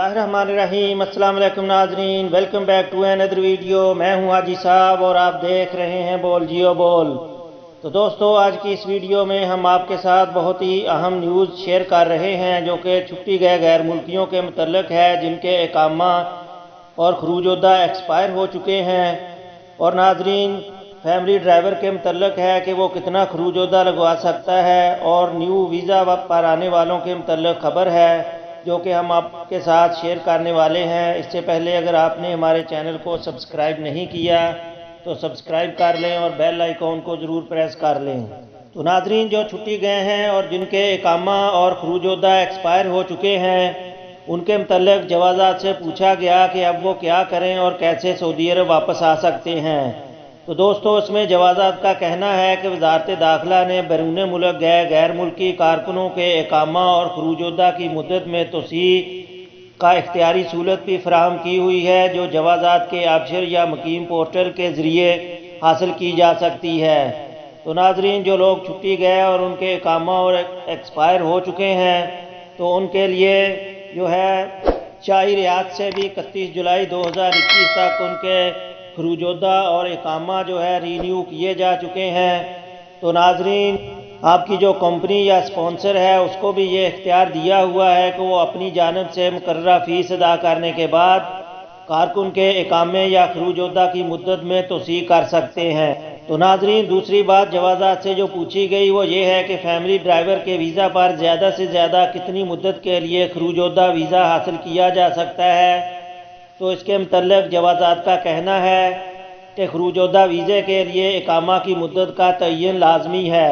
बिस्मिल्लाहिर्रहमानिर्रहीम। अस्सलाम वालेकुम नाजरीन, welcome back to another video. मैं हूं हाजी साहब और आप देख रहे हैं बोल जियो बोल। तो दोस्तों, आज की इस वीडियो में हम आपके साथ बहुत ही अहम न्यूज़ शेयर कर रहे हैं जो कि छुट्टी गए गैर मुल्कियों के मुतल्लिक है जिनके इकामा और खरूजोदा एक्सपायर हो चुके हैं। और नाजरीन, फैमिली ड्राइवर के मुतल्लिक है कि वो कितना खरूजोदा लगवा सकता है, और न्यू वीज़ा पर आने वालों के मुतल्लिक खबर है जो कि हम आपके साथ शेयर करने वाले हैं। इससे पहले अगर आपने हमारे चैनल को सब्सक्राइब नहीं किया तो सब्सक्राइब कर लें और बेल आइकॉन को ज़रूर प्रेस कर लें। तो नाजरीन, जो छुट्टी गए हैं और जिनके इकामा और खरूजोदा एक्सपायर हो चुके हैं, उनके मुतल्लिक जवाज़ात से पूछा गया कि अब वो क्या करें और कैसे सऊदी अरब वापस आ सकते हैं। तो दोस्तों, इसमें जवाज़ात का कहना है कि वजारत दाखिला ने बैरून मुल्क गए गैर मुल्की कारकुनों के इकामा और खरूजोदा की मुद्दत में तोसी का इख्तियारी सहूलत भी फराहम की हुई है, जो जवाज़ात के आबशर या मकीम पोर्टल के ज़रिए हासिल की जा सकती है। तो नाजरीन, जो लोग छुट्टी गए और उनके इकामा और एक्सपायर हो चुके हैं, तो उनके लिए जो है शाही रियासत से भी 31 जुलाई 2021 तक उनके खरूजोदा और इकामा जो है रीन्यू किए जा चुके हैं। तो नाजरीन, आपकी जो कंपनी या स्पॉन्सर है उसको भी ये इख्तियार दिया हुआ है कि वो अपनी जानब से मुकर्ररा फ़ीस अदा करने के बाद कारकुन के इकामे या खरूजोदा की मुद्दत में तोसी कर सकते हैं। तो नाजरीन, दूसरी बात जवाज़ात से जो पूछी गई वो ये है कि फैमिली ड्राइवर के वीज़ा पर ज़्यादा से ज़्यादा कितनी मुद्दत के लिए खरूजोदा वीज़ा हासिल किया जा सकता है। तो इसके मुतल्लिक जवाज़ात का कहना है कि खरूजोदा वीज़े के लिए इकामा की मुद्दत का तयन लाजमी है।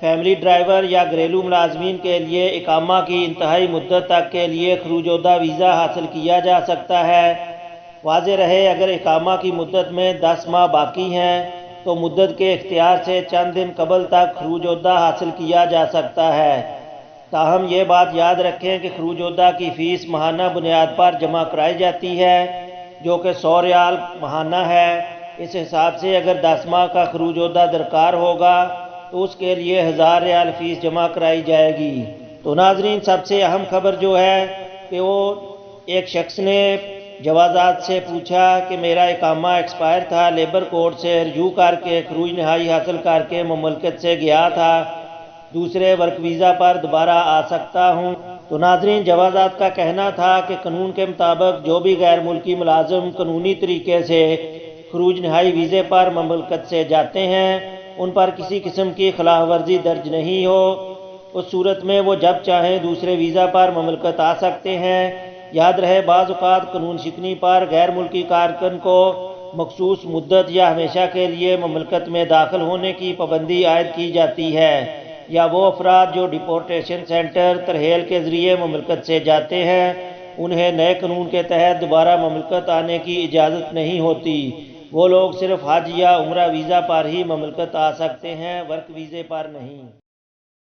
फैमिली ड्राइवर या घरेलू मुलाजमीन के लिए इकामा की इंतहाई मुद्दत तक के लिए खरूजोदा वीज़ा हासिल किया जा सकता है। वाज़ेह रहे, अगर इकामा की मुद्दत में 10 माह बाकी हैं तो मुद्दत के इख्तियार से चंद दिन कबल तक खरूजोदा हासिल किया जा सकता है। ताहम ये बात याद रखें कि खरूजोदा की फ़ीस माहाना बुनियाद पर जमा कराई जाती है जो कि 100 रियाल माहाना है। इस हिसाब से अगर 10 माह का खरूजोदा दरकार होगा तो उसके लिए 1000 रियाल फ़ीस जमा कराई जाएगी। तो नाजरीन, सबसे अहम खबर जो है कि वो एक शख्स ने जवाज़ात से पूछा कि मेरा इकामा एक्सपायर था, लेबर कोर्ट से रजू करके खरूज नहाई हासिल करके मुमलकत से गया था, दूसरे वर्क वीज़ा पर दोबारा आ सकता हूँ। तो नाजरीन, जवाज़ात का कहना था कि कानून के मुताबिक जो भी गैर मुल्की मुलाजिम कानूनी तरीके से खरूज नहाई वीज़े पर मुमलकत से जाते हैं, उन पर किसी किस्म की खिलाफ वर्जी दर्ज नहीं हो, उस सूरत में वो जब चाहें दूसरे वीज़ा पर मुमलकत आ सकते हैं। याद रहे, बाज़ औक़ात कानून शिकनी पर गैर मुल्की कारकुन को मखसूस मुद्दत या हमेशा के लिए मुमलकत में दाखिल होने की पाबंदी आयद की जाती है, या वो अफराद जो डिपोर्टेशन सेंटर तरहेल के ज़रिए मुमलकत से जाते हैं उन्हें नए कानून के तहत दोबारा मुमलकत आने की इजाज़त नहीं होती। वो लोग सिर्फ हज या उम्रा वीज़ा पर ही मुमलकत आ सकते हैं, वर्क वीज़े पर नहीं।